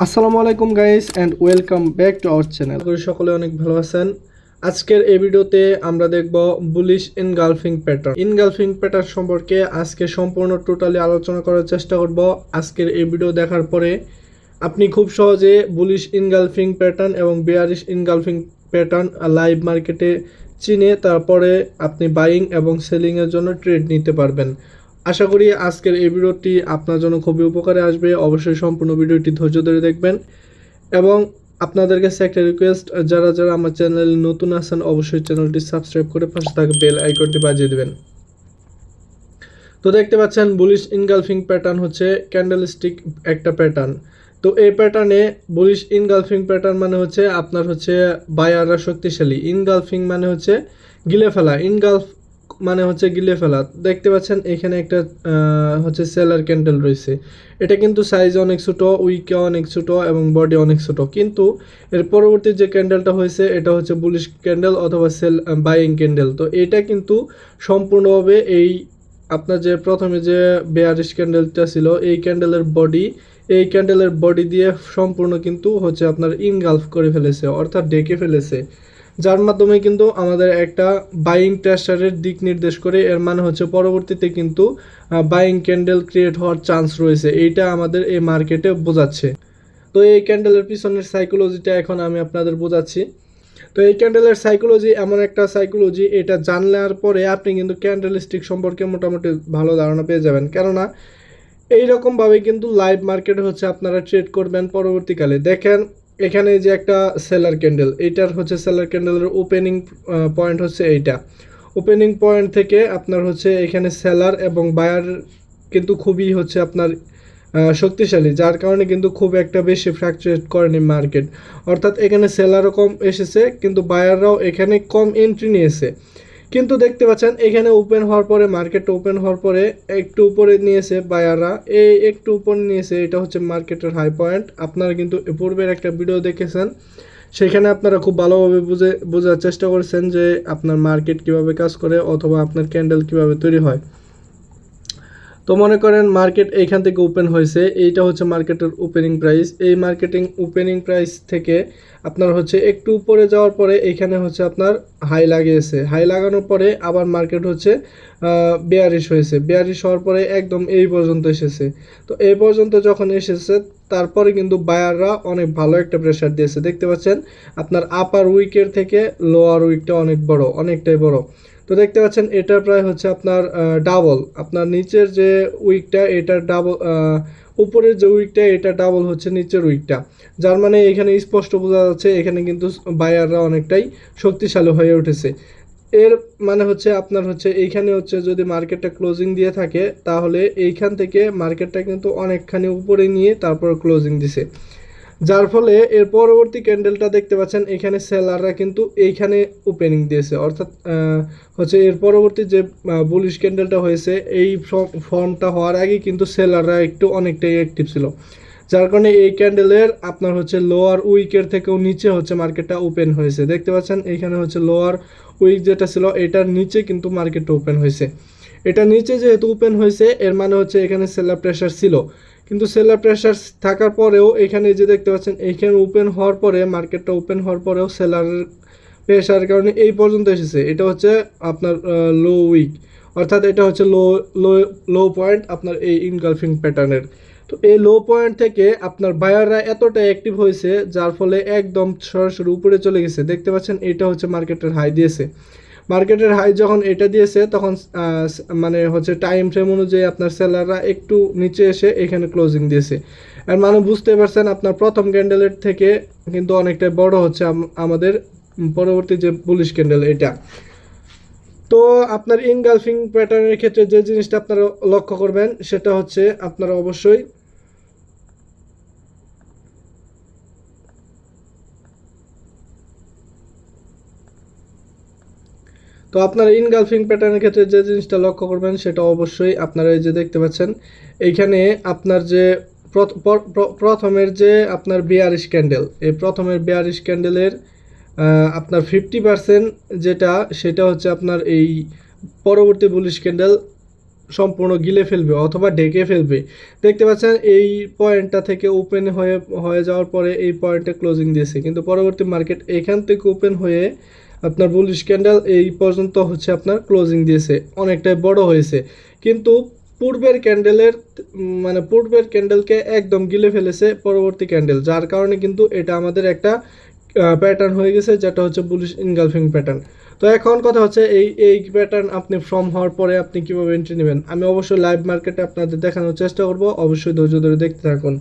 আসসালামু আলাইকুম guys and welcome back to our channel. করি সকলে অনেক ভালো আছেন। আজকের এই ভিডিওতে আমরা দেখব বুলিশ ইনগালফিং প্যাটার্ন সম্পর্কে আজকে সম্পূর্ণ টোটালি আলোচনা করার চেষ্টা করব। আজকের এই ভিডিও দেখার পরে আপনি খুব সহজে বুলিশ ইনগালফিং প্যাটার্ন এবং বেয়ারিশ ইনগালফিং প্যাটার্ন লাইভ মার্কেটে চিনে তারপরে আপনি বাইং এবং সেলিংয়ের জন্য ট্রেড নিতে পারবেন। আশা করি আজকের এই ভিডিওটি আপনার জন্য খুবই উপকারে আসবে। অবশ্যই সম্পূর্ণ ভিডিওটি ধৈর্য ধরে দেখবেন এবং আপনাদের কাছে একটা রিকোয়েস্ট, যারা যারা আমার চ্যানেলে নতুন আছেন অবশ্যই চ্যানেলটি সাবস্ক্রাইব করে পাশে থাকা বেল আইকনটি বাজিয়ে দেবেন। তো দেখতে পাচ্ছেন বুলিশ ইনগালফিং প্যাটার্ন হচ্ছে ক্যান্ডেলস্টিক একটা প্যাটার্ন। তো এই প্যাটার্নে বুলিশ ইনগালফিং প্যাটার্ন মানে হচ্ছে আপনার হচ্ছে বায়াররা শক্তিশালী, ইনগালফিং মানে হচ্ছে গিলে ফেলা, ইনগালফ মানে হচ্ছে গিলে ফেলা। দেখতে পাচ্ছেন এখানে একটা হচ্ছে সেলার ক্যান্ডেল রয়েছে। এটা কিন্তু সাইজ অনেক ছোটো, উইকে অনেক ছোটো এবং বডি অনেক ছোটো, কিন্তু এর পরবর্তী যে ক্যান্ডেলটা হয়েছে এটা হচ্ছে বুলিশ ক্যান্ডেল অথবা সেল বাইং ক্যান্ডেল। তো এটা কিন্তু সম্পূর্ণভাবে এই আপনার যে প্রথমে যে বেয়ারিশ ক্যান্ডেলটা ছিল এই ক্যান্ডেলের বডি দিয়ে সম্পূর্ণ কিন্তু হচ্ছে আপনার ইনগালফ করে ফেলেছে, অর্থাৎ ঢেকে ফেলেছে, যার মাধ্যমে কিন্তু আমাদের একটা বাইং প্রেসারের দিক নির্দেশ করে। এর মানে হচ্ছে পরবর্তীতে কিন্তু বাইং ক্যান্ডেল ক্রিয়েট হওয়ার চান্স রয়েছে, এইটা আমাদের এই মার্কেটে বোঝাচ্ছে। তো এই ক্যান্ডেলের পিছনের সাইকোলজিটা এখন আমি আপনাদের বোঝাচ্ছি। তো এই ক্যান্ডেলের সাইকোলজি এমন একটা সাইকোলজি, এটা জানলার পরে আপনি কিন্তু ক্যান্ডেল স্টিক সম্পর্কে মোটামুটি ভালো ধারণা পেয়ে যাবেন, কেননা এইরকমভাবে কিন্তু লাইভ মার্কেটে হচ্ছে আপনারা ট্রেড করবেন পরবর্তীকালে। দেখেন এখানে যে একটা সেলার ক্যান্ডেল, এইটার হচ্ছে সেলার ক্যান্ডেলের ওপেনিং পয়েন্ট হচ্ছে এইটা। ওপেনিং পয়েন্ট থেকে আপনার হচ্ছে এখানে সেলার এবং বায়ার কিন্তু খুবই হচ্ছে আপনার শক্তিশালী, যার কারণে কিন্তু খুব একটা বেশি ফ্ল্যাকচুয়েট করেনি মার্কেট। অর্থাৎ এখানে সেলারও কম এসেছে কিন্তু বায়াররাও এখানে কম এন্ট্রি নিয়েছে। কিন্তু দেখতে পাচ্ছেন এখানে ওপেন হওয়ার পরে, মার্কেটটা ওপেন হওয়ার পরে একটু উপরে নিয়েছে বায়াররা, এই একটু উপরে নিয়েছে, এটা হচ্ছে মার্কেটের হাই পয়েন্ট। আপনারা কিন্তু পূর্বের একটা ভিডিও দেখেছেন, সেখানে আপনারা খুব ভালোভাবে বোঝার চেষ্টা করেছেন যে আপনার মার্কেট কিভাবে কাজ করে অথবা আপনার ক্যান্ডেল কিভাবে তৈরি হয়। তো মনে করেন মার্কেট এইখান থেকে ওপেন হয়েছে, এইটা হচ্ছে মার্কেটের ওপেনিং প্রাইস। এই ওপেনিং প্রাইস থেকে আপনার হচ্ছে একটু উপরে যাওয়ার পরে এইখানে হচ্ছে আপনার হাই লাগিয়েছে, হাই লাগানোর পরে আবার মার্কেট হচ্ছে বেয়ারিশ হয়েছে, বেয়ারিশ হওয়ার পরে একদম এই পর্যন্ত এসেছে। তো এই পর্যন্ত যখন এসেছে তারপরে কিন্তু বায়াররা অনেক ভালো একটা প্রেশার দিয়েছে। দেখতে পাচ্ছেন আপনার আপার উইকের থেকে লোয়ার উইকটা অনেক বড়, অনেকটাই বড়। তো দেখতে পাচ্ছেন এটা প্রায় হচ্ছে আপনার ডাবল, আপনার নিচের যে উইকটা এটা ডাবল, উপরের যে উইকটা এটা ডাবল হচ্ছে নিচের উইকটা, যার মানে এখানে স্পষ্ট বোঝা যাচ্ছে এখানে কিন্তু বায়াররা অনেকটাই শক্তিশালী হয়ে উঠেছে। এর মানে হচ্ছে আপনার হচ্ছে এইখানে হচ্ছে যদি মার্কেটটা ক্লোজিং দিয়ে থাকে তাহলে এইখান থেকে মার্কেটটা কিন্তু অনেকখানি উপরে নিয়ে তারপর ক্লোজিং দিছে, যার ফলে এর পরবর্তী ক্যান্ডেলটা দেখতে পাচ্ছেন এখানে সেলাররা কিন্তু এইখানে ওপেনিং দিয়েছে, অর্থাৎ হচ্ছে এর পরবর্তী যে বুলিশ ক্যান্ডেলটা হয়েছে এই ফর্মটা হওয়ার আগে কিন্তু সেলাররা একটু অনেকটাই অ্যাক্টিভ ছিল, যার কারণে এই ক্যান্ডেলের আপনার হচ্ছে লোয়ার উইকের থেকেও নিচে হচ্ছে মার্কেটটা ওপেন হয়েছে। দেখতে পাচ্ছেন এখানে হচ্ছে লোয়ার উইক যেটা ছিল এটার নিচে কিন্তু মার্কেটটা ওপেন হয়েছে। এটা নিচে যেহেতু ওপেন হয়েছে এর মানে হচ্ছে এখানে সেলার প্রেশার ছিল, কিন্তু সেলার প্রেশার থাকার পরেও এখানে যে দেখতে পাচ্ছেন এইখানে ওপেন হওয়ার পরে, মার্কেটটা ওপেন হওয়ার পরেও সেলারের প্রেশার কারণে এই পর্যন্ত এসেছে। এটা হচ্ছে আপনার লো উইক, অর্থাৎ এটা হচ্ছে লো পয়েন্ট আপনার এই ইনগালফিং প্যাটার্নের। তো এই লো পয়েন্ট থেকে আপনার বায়াররা এতটা অ্যাক্টিভ হয়েছে যার ফলে একদম সরাসরি উপরে চলে গেছে। দেখতে পাচ্ছেন এটা হচ্ছে মার্কেটের হাই দিয়েছে, মার্কেটের হাই যখন এটা দিয়েছে তখন মানে হচ্ছে টাইম ফ্রেম অনুযায়ী আপনার সেলাররা একটু নিচে এসে এখানে ক্লোজিং দিয়েছে। আর মানে বুঝতে পারছেন আপনার প্রথম ক্যান্ডেলের থেকে কিন্তু অনেকটাই বড় হচ্ছে আমাদের পরবর্তী যে বুলিশ ক্যান্ডেল এটা। তো আপনার ইনগালফিং প্যাটার্নের ক্ষেত্রে যে জিনিসটা আপনারা লক্ষ্য করবেন সেটা হচ্ছে আপনারা অবশ্যই তো আপনারা ইনগালফিং প্যাটার্নের ক্ষেত্রে যে জিনিসটা লক্ষ্য করবেন সেটা অবশ্যই আপনারা এই যে দেখতে পাচ্ছেন এইখানে আপনার যে প্রথমের যে আপনার বেয়ারিশ ক্যান্ডেল, এই প্রথমের বেয়ারিশ ক্যান্ডেলের আপনার 50% যেটা সেটা হচ্ছে আপনার এই পরবর্তী বুলিশ ক্যান্ডেল সম্পূর্ণ গিলে ফেলবে অথবা ঢেকে ফেলবে। দেখতে পাচ্ছেন এই পয়েন্টটা থেকে ওপেন হয়ে হয়ে যাওয়ার পরে এই পয়েন্টে ক্লোজিং দিয়েছে, কিন্তু পরবর্তী মার্কেট এখান থেকে ওপেন হয়ে আপনার বুলিশ ক্যান্ডেল এই পর্যন্ত হচ্ছে আপনার ক্লোজিং দিয়েছে, অনেকটাই বড় হয়েছে, কিন্তু পূর্বের ক্যান্ডেলের পূর্বের ক্যান্ডেলকে একদম গিলে ফেলেছে পরবর্তী ক্যান্ডেল, যার কারণে কিন্তু এটা আমাদের একটা প্যাটার্ন হয়ে গেছে, যেটা হচ্ছে বুলিশ ইনগালফিং প্যাটার্ন। তো এখন কথা হচ্ছে এই প্যাটার্ন আপনি ফর্ম হওয়ার পরে আপনি কিভাবে এন্ট্রি নেবেন, আমি অবশ্যই লাইভ মার্কেটে আপনাদের দেখানোর চেষ্টা করব, অবশ্যই ধৈর্য ধরে দেখতে থাকুন।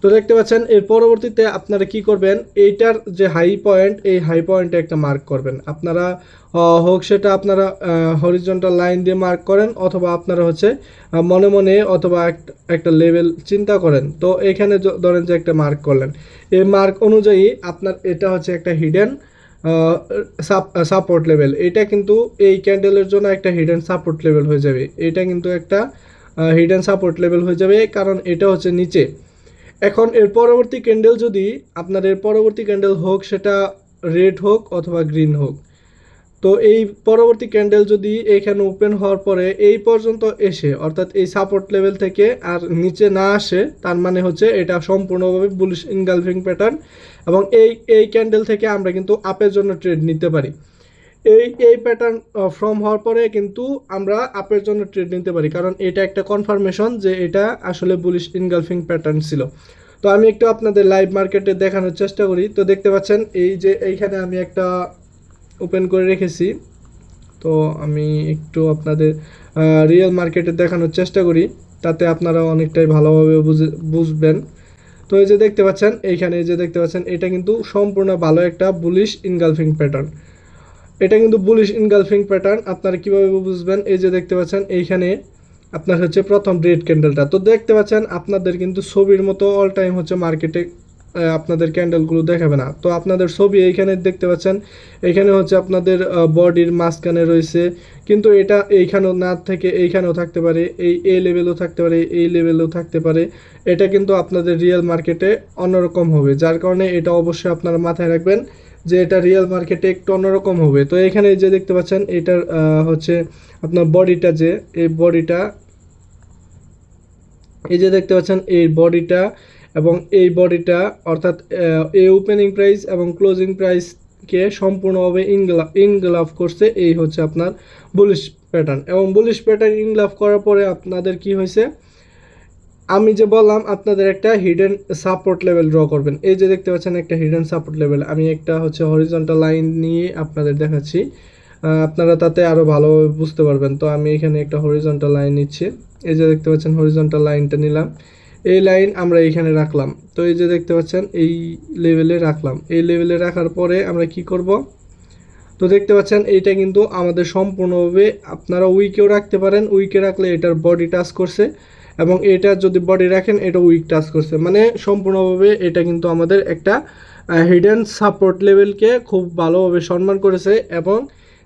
তো দেখতে পাচ্ছেন এর পরবর্তীতে আপনারা কি করবেন, এইটার যে হাই পয়েন্ট, এই হাই পয়েন্টে একটা মার্ক করবেন আপনারা, হোক সেটা আপনারা হরিজন্টাল লাইন দিয়ে মার্ক করেন অথবা আপনারা হচ্ছে মনে মনে অথবা একটা লেভেল চিন্তা করেন। তো এখানে ধরেন যে একটা মার্ক করলেন, এই মার্ক অনুযায়ী আপনার এটা হচ্ছে একটা হিডেন সাপোর্ট লেভেল, এটা কিন্তু এই ক্যান্ডেলের জন্য একটা হিডেন সাপোর্ট লেভেল হয়ে যাবে, এটা কিন্তু একটা হিডেন সাপোর্ট লেভেল হয়ে যাবে, কারণ এটা হচ্ছে নিচে। এখন এর পরবর্তী ক্যান্ডেল যদি আপনার এর পরবর্তী ক্যান্ডেল হোক সেটা রেড হোক অথবা গ্রিন হোক, তো এই পরবর্তী ক্যান্ডেল যদি এইখানে ওপেন হওয়ার পরে এই পর্যন্ত এসে অর্থাৎ এই সাপোর্ট লেভেল থেকে আর নিচে না আসে, তার মানে হচ্ছে এটা সম্পূর্ণভাবে বুলিশ ইনগালফিং প্যাটার্ন, এবং এই ক্যান্ডেল থেকে আমরা কিন্তু আপের জন্য ট্রেড নিতে পারি। এই প্যাটার্ন ফর্ম হওয়ার পরে কিন্তু আমরা আপের জন্য ট্রেড নিতে পারি, কারণ এটা একটা কনফার্মেশন যে এটা আসলে বুলিশ ইনগালফিং প্যাটার্ন ছিল। তো আমি একটু আপনাদের লাইভ মার্কেটে দেখানোর চেষ্টা করি। তো দেখতে পাচ্ছেন এই যে এইখানে আমি একটা ওপেন করে রেখেছি, তো আমি একটু আপনাদের রিয়েল মার্কেটে দেখানোর চেষ্টা করি, তাতে আপনারা অনেকটাই ভালোভাবে বুঝবেন। তো এই যে দেখতে পাচ্ছেন এইখানে, এই যে দেখতে পাচ্ছেন এটা কিন্তু সম্পূর্ণ ভালো একটা বুলিশ ইনগালফিং প্যাটার্ন, এটা কিন্তু বুলিশ ইনগালফিং প্যাটার্ন। আপনারা কিভাবে বুঝবেন, এই যে দেখতে পাচ্ছেন এইখানে আপনার হচ্ছে প্রথম রেড ক্যান্ডেলটা, তো দেখতে পাচ্ছেন আপনাদের কিন্তু ছবির মতো অল টাইম হচ্ছে মার্কেটে আপনাদের ক্যান্ডেলগুলো দেখাবে না। তো আপনাদের ছবি এইখানে দেখতে পাচ্ছেন, এখানে হচ্ছে আপনাদের বডির মাঝখানে রয়েছে, কিন্তু এটা এইখানেও না থেকে এইখানেও থাকতে পারে, এই লেভেলও থাকতে পারে, এই লেভেলও থাকতে পারে, এটা কিন্তু আপনাদের রিয়েল মার্কেটে অন্যরকম হবে, যার কারণে এটা অবশ্যই আপনারা মাথায় রাখবেন যে এটা রিয়েল মার্কেটে একটু অন্যরকম হবে। তো এখানে যে দেখতে পাচ্ছেন এটার হচ্ছে আপনার বডিটা, যে এই বডিটা, এই যে দেখতে পাচ্ছেন এই বডিটা এবং এই বডিটা, অর্থাৎ এই ওপেনিং প্রাইস এবং ক্লোজিং প্রাইসকে সম্পূর্ণভাবে ইনগ্লাভ করছে, এই হচ্ছে আপনার বুলিশ প্যাটার্ন। এবং বুলিশ প্যাটার্ন ইনগ্লাভ করার পরে আপনাদের কি হয়েছে, আমি যে বললাম আপনাদের একটা হিডেন সাপোর্ট লেভেল ড্র করবেন, এই যে দেখতে পাচ্ছেন একটা হিডেন সাপোর্ট লেভেল, আমি একটা হচ্ছে হরিজন্টাল লাইন নিয়ে আপনাদের দেখাচ্ছি, আপনারা তাতে আরও ভালোভাবে বুঝতে পারবেন। তো আমি এখানে একটা হরিজন্টাল লাইন নিচ্ছি, এই যে দেখতে পাচ্ছেন হরিজন্টাল লাইনটা নিলাম, এই লাইন আমরা এইখানে রাখলাম, তো এই যে দেখতে পাচ্ছেন এই লেভেলে রাখলাম, এই লেভেলে রাখার পরে আমরা কি করব, তো দেখতে পাচ্ছেন এইটা কিন্তু আমাদের সম্পূর্ণভাবে, আপনারা উইকেও রাখতে পারেন, উইকে রাখলে এটার বডি টাচ করছে, এবং এটা যদি বডি রাখেন এটা উইক টাচ করছে, মানে সম্পূর্ণভাবে এটা কিন্তু আমাদের একটা হিডেন সাপোর্ট লেভেলকে খুব ভালোভাবে সম্মান করেছে। এবং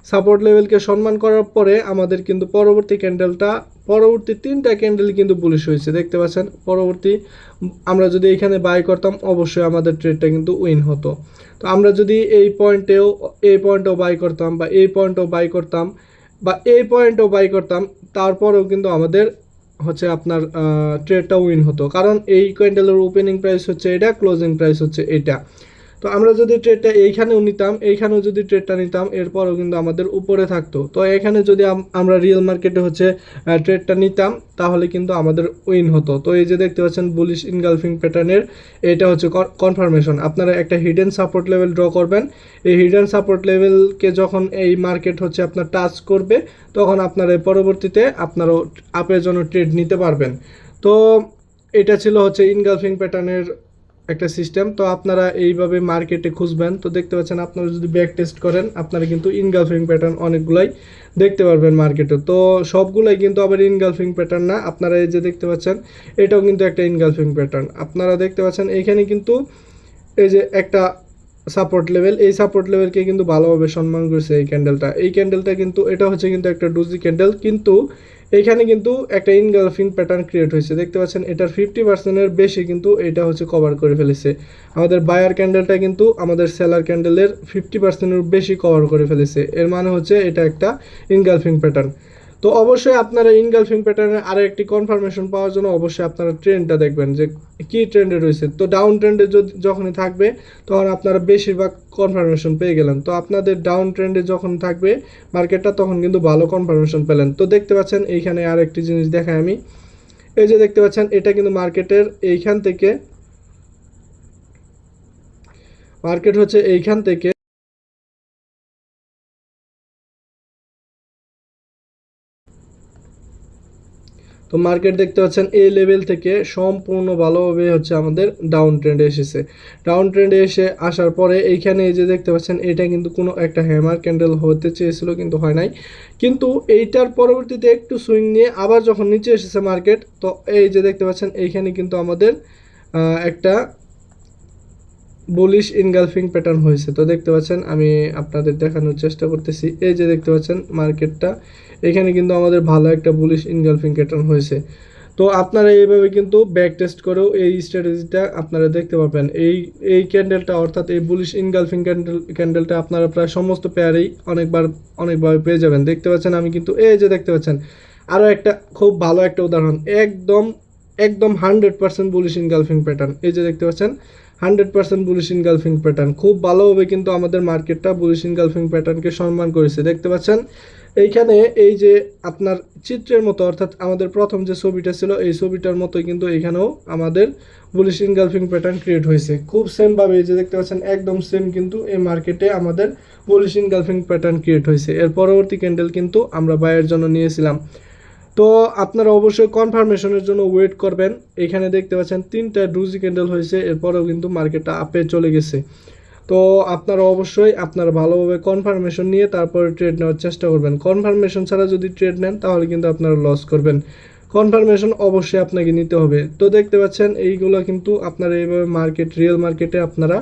সাপোর্ট লেভেলকে সম্মান করার পরে আমাদের কিন্তু পরবর্তী তিনটা ক্যান্ডেল কিন্তু বুলিশ হয়েছে, দেখতে পাচ্ছেন। পরবর্তী আমরা যদি এখানে বাই করতাম অবশ্যই আমাদের ট্রেডটা কিন্তু উইন হতো। তো আমরা যদি এই পয়েন্টেও বাই করতাম বা এই পয়েন্টেও বাই করতাম বা এই পয়েন্টেও বাই করতাম, তারপরেও কিন্তু আমাদের হচ্ছে আপনার ট্রেডটা উইন হতো, কারণ এই ক্যান্ডেলের ওপেনিং প্রাইস হচ্ছে এটা, ক্লোজিং প্রাইস হচ্ছে এটা। তো আমরা যদি ট্রেডটা এইখানেও নিতাম, এইখানেও যদি ট্রেডটা নিতাম, এরপরও কিন্তু আমাদের উপরে থাকতো। তো এখানে যদি আমরা রিয়েল মার্কেটে হচ্ছে ট্রেডটা নিতাম, তাহলে কিন্তু আমাদের উইন হতো। তো এই যে দেখতে পাচ্ছেন বুলিশ ইনগালফিং প্যাটার্নের এটা হচ্ছে কনফার্মেশন। আপনারা একটা হিডেন সাপোর্ট লেভেল ড্র করবেন, এই হিডেন সাপোর্ট লেভেলকে যখন এই মার্কেট হচ্ছে আপনার টাচ করবে, তখন আপনারা পরবর্তীতে আপনারাও আপের জন্য ট্রেড নিতে পারবেন। তো এটা ছিল হচ্ছে ইনগালফিং প্যাটার্নের একটা সিস্টেম। তো আপনারা এইভাবে মার্কেটে খুঁজবেন, তো দেখতে পাচ্ছেন আপনারা যদি ব্যাক টেস্ট করেন আপনারা কিন্তু ইনগালফিং প্যাটার্ন অনেকগুলাই দেখতে পারবেন মার্কেটে। তো সবগুলাই কিন্তু আবার ইনগালফিং প্যাটার্ন না, আপনারা এই যে দেখতে পাচ্ছেন এটাও কিন্তু একটা ইনগালফিং প্যাটার্ন। আপনারা দেখতে পাচ্ছেন এইখানে কিন্তু এই যে একটা সাপোর্ট লেভেল, এই সাপোর্ট লেভেলকে কিন্তু ভালোভাবে সম্মান করেছে এই ক্যান্ডেলটা কিন্তু এটা হচ্ছে কিন্তু একটা ডুজি ক্যান্ডেল, কিন্তু এইখানে কিন্তু একটা ইনগালফিং প্যাটার্ন ক্রিয়েট হয়েছে, দেখতে পাচ্ছেন এটার 50%-এর বেশি কিন্তু এটা হচ্ছে কভার করে ফেলেছে। আমাদের বায়ার ক্যান্ডেলটা কিন্তু আমাদের সেলার ক্যান্ডেলের 50%-এর বেশি কভার করে ফেলেছে, এর মানে হচ্ছে এটা একটা ইনগালফিং প্যাটার্ন। তো অবশ্যই আপনারা ইনগালফিং প্যাটার্নের আরও একটি কনফার্মেশন পাওয়ার জন্য অবশ্যই আপনারা ট্রেন্ডটা দেখবেন যে কী ট্রেন্ডে রয়েছে। তো ডাউন ট্রেন্ডে যখনই থাকবে তখন আপনারা বেশিরভাগ কনফার্মেশন পেয়ে গেলেন। তো আপনাদের ডাউন ট্রেন্ডে যখন থাকবে মার্কেটটা তখন কিন্তু ভালো কনফার্মেশন পেলেন। তো দেখতে পাচ্ছেন এইখানে আর একটি জিনিস দেখাই আমি, এই যে দেখতে পাচ্ছেন এটা কিন্তু মার্কেটের এইখান থেকে, মার্কেট হচ্ছে এইখান থেকে তো মার্কেট দেখতে পাচ্ছেন এই লেভেল থেকে সম্পূর্ণ ভালোভাবে হচ্ছে আমাদের ডাউন ট্রেন্ডে এসেছে। ডাউন ট্রেন্ডে আসার পরে এইখানে এই যে দেখতে পাচ্ছেন এটা কিন্তু কোনো একটা হ্যামার ক্যান্ডেল হতে চেয়েছিল কিন্তু হয় নাই, কিন্তু এইটার পরবর্তীতে একটু সুইং নিয়ে আবার যখন নিচে এসেছে মার্কেট, তো এই যে দেখতে পাচ্ছেন এইখানে কিন্তু আমাদের একটা বুলিশ ইনগালফিং প্যাটার্ন হয়েছে। তো দেখতে পাচ্ছেন আমি আপনাদের দেখানোর চেষ্টা করতেছি, এই যে দেখতে পাচ্ছেন মার্কেটটা এখানে কিন্তু আমাদের ভালো একটা বুলিশ ইনগালফিং প্যাটার্ন হয়েছে। তো আপনারা এইভাবে কিন্তু ব্যাক টেস্ট করেও এই স্ট্র্যাটেজিটা আপনারা দেখতে পারবেন। এই ক্যান্ডেলটা অর্থাৎ এই বুলিশ ইনগালফিং ক্যান্ডেলটা আপনারা প্রায় সমস্ত পেয়ারেই অনেকভাবে পেয়ে যাবেন। দেখতে পাচ্ছেন আমি কিন্তু এই যে দেখতে পাচ্ছেন আরও একটা খুব ভালো একটা উদাহরণ, একদম 100% বুলিশ ইনগালফিং প্যাটার্ন। এই যে দেখতে পাচ্ছেন 100% বুলিশ ইনগালফিং প্যাটার্ন, খুব ভালোভাবে কিন্তু আমাদের মার্কেটটা বুলিশ ইনগালফিং প্যাটার্নকে সম্মান করেছে। দেখতে পাচ্ছেন এইখানে এই যে আপনার চিত্রের মতো, অর্থাৎ আমাদের প্রথম যে ছবিটা ছিল এই ছবিটার মতোই কিন্তু এখানেও আমাদের বুলিশ ইনগালফিং প্যাটার্ন ক্রিয়েট হয়েছে। খুব সেমভাবে এই যে দেখতে পাচ্ছেন একদম সেম কিন্তু এই মার্কেটে আমাদের বুলিশ ইনগালফিং প্যাটার্ন ক্রিয়েট হয়েছে। এর পরবর্তী ক্যান্ডেল কিন্তু আমরা বাইয়ের জন্য নিয়েছিলাম। তো আপনারা অবশ্যই কনফার্মেশনের জন্য ওয়েট করবেন। এখানে দেখতে পাচ্ছেন 3টা ডুজি ক্যান্ডেল হয়েছে, এরপরেও কিন্তু মার্কেটটা আপে চলে গেছে। তো আপনারা অবশ্যই আপনারা ভালোভাবে কনফার্মেশন নিয়ে তারপরে ট্রেড নেওয়ার চেষ্টা করবেন। কনফার্মেশন ছাড়া যদি ট্রেড নেন তাহলে কিন্তু আপনারা লস করবেন। কনফার্মেশন অবশ্যই আপনাকে নিতে হবে। তো দেখতে পাচ্ছেন এইগুলো কিন্তু আপনারা এইভাবে রিয়েল মার্কেটে আপনারা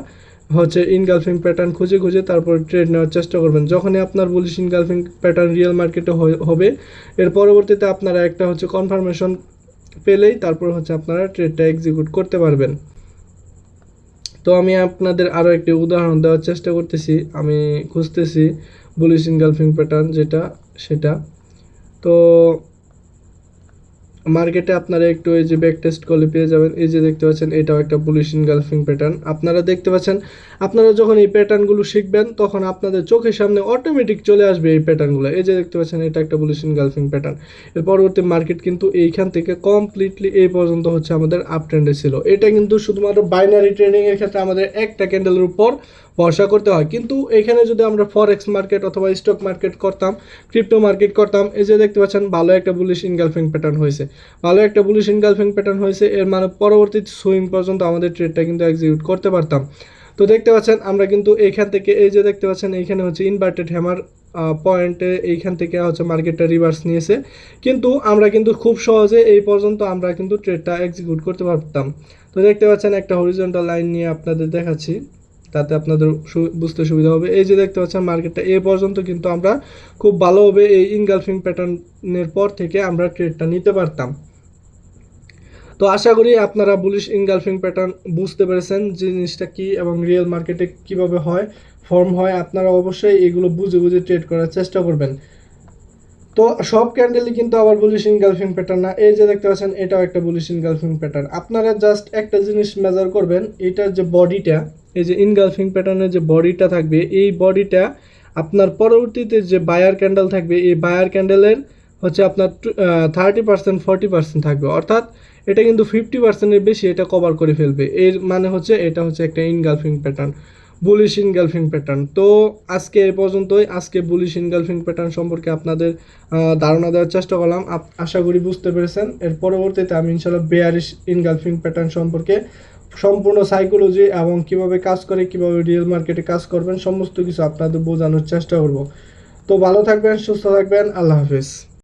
হচ্ছে ইনগালফিং প্যাটার্ন খুঁজে খুঁজে তারপর ট্রেড নেওয়ার চেষ্টা করবেন। যখনই আপনার বুলিশ ইনগালফিং প্যাটার্ন রিয়েল মার্কেটে হবে, এর পরবর্তীতে আপনারা একটা হচ্ছে কনফার্মেশন পেলেই তারপর হচ্ছে আপনারা ট্রেডটা এক্সিকিউট করতে পারবেন। তো আমি আপনাদের আরও একটি উদাহরণ দেওয়ার চেষ্টা করতেছি, আমি খুঁজতেছি বুলিশ ইনগালফিং প্যাটার্ন সেটা। তো মার্কেটে আপনারা একটু এই যে ব্যাক টেস্ট করলে পেয়ে যাবেন। এই যে দেখতে পাচ্ছেন এটাও একটা বুলিশ ইনগালফিং প্যাটার্ন। আপনারা দেখতে পাচ্ছেন আপনারা যখন এই প্যাটার্নগুলো শিখবেন তখন আপনাদের চোখের সামনে অটোমেটিক চলে আসবে এই প্যাটার্নগুলো। এই যে দেখতে পাচ্ছেন এটা একটা বুলিশ ইনগালফিং প্যাটার্ন। এর পরবর্তী মার্কেট কিন্তু এইখান থেকে কমপ্লিটলি এই পর্যন্ত হচ্ছে আমাদের আপ ট্রেন্ডে ছিল। এটা কিন্তু শুধুমাত্র বাইনারি ট্রেডিংয়ের ক্ষেত্রে আমাদের একটা ক্যান্ডেলের উপর ভরসা করতে হয়, কিন্তু এখানে যদি আমরা ফরেক্স মার্কেট অথবা স্টক মার্কেট করতাম, ক্রিপ্টো মার্কেট করতাম, এই যে দেখতে পাচ্ছেন ভালো একটা বুলিশ ইনগালফিং প্যাটার্ন হয়েছে, এর মানে পরবর্তী সুইং পর্যন্ত আমাদের ট্রেডটা কিন্তু এক্সিকিউট করতে পারতাম। তো দেখতে পাচ্ছেন আমরা কিন্তু এইখান থেকে এই যে দেখতে পাচ্ছেন এইখানে হচ্ছে ইনভার্টেড হ্যামার পয়েন্টে এইখান থেকে হচ্ছে মার্কেটটা রিভার্স নিয়েছে, কিন্তু আমরা কিন্তু খুব সহজে এই পর্যন্ত আমরা কিন্তু ট্রেডটা এক্সিকিউট করতে পারতাম। তো দেখতে পাচ্ছেন একটা হরিজন্টাল লাইন নিয়ে আপনাদের দেখাচ্ছি, তাতে আপনাদের বুঝতে সুবিধা হবে। এই যে দেখতে পাচ্ছেন মার্কেটটা এ পর্যন্ত কিন্তু আমরা খুব ভালোভাবে এই ইনগালফিং প্যাটার্নের পর থেকে আমরা ট্রেডটা নিতে পারতাম। তো আশা করি আপনারা বুলিশ ইনগালফিং প্যাটার্ন বুঝতে পেরেছেন জিনিসটা কি এবং রিয়েল মার্কেটে কিভাবে ফর্ম হয়। আপনারা অবশ্যই এগুলো বুঝে বুঝে ট্রেড করার চেষ্টা করবেন। তো সব ক্যান্ডেলই কিন্তু আবার বুলিশ ইনগালফিং প্যাটার্ন না। এই যে দেখতে পাচ্ছেন এটাও একটা বুলিশ ইনগালফিং প্যাটার্ন। আপনারা জাস্ট একটা জিনিস মেজার করবেন, এটার যে বডিটা, এই যে ইনগালফিং প্যাটার্নের যে বডিটা থাকবে, এই বডিটা আপনার পরবর্তীতে যে বায়ার ক্যান্ডেল থাকবে, এই বায়ার ক্যান্ডেলের হচ্ছে আপনার 30% 40% থাকবে, অর্থাৎ এটা কিন্তু 50%-এর বেশি এটা কভার করে ফেলবে। এর মানে হচ্ছে এটা হচ্ছে একটা engulfing pattern, bullish engulfing pattern. তো আজকে এই পর্যন্তই, আজকে বুলিশ ইনগালফিং প্যাটার্ন সম্পর্কে আপনাদের ধারণা দেওয়ার চেষ্টা করলাম। আশা করি বুঝতে পেরেছেন। এর পরবর্তীতে আমি ইনশাল্লাহ বেয়ারিশ ইনগালফিং প্যাটার্ন সম্পর্কে সম্পূর্ণ সাইকোলজি এবং কিভাবে কাজ করে, কিভাবে রিয়েল মার্কেটে কাজ করবেন, সমস্ত কিছু আপনাদের বোঝানোর চেষ্টা করব। তো ভালো থাকবেন, সুস্থ থাকবেন, আল্লাহ হাফিজ।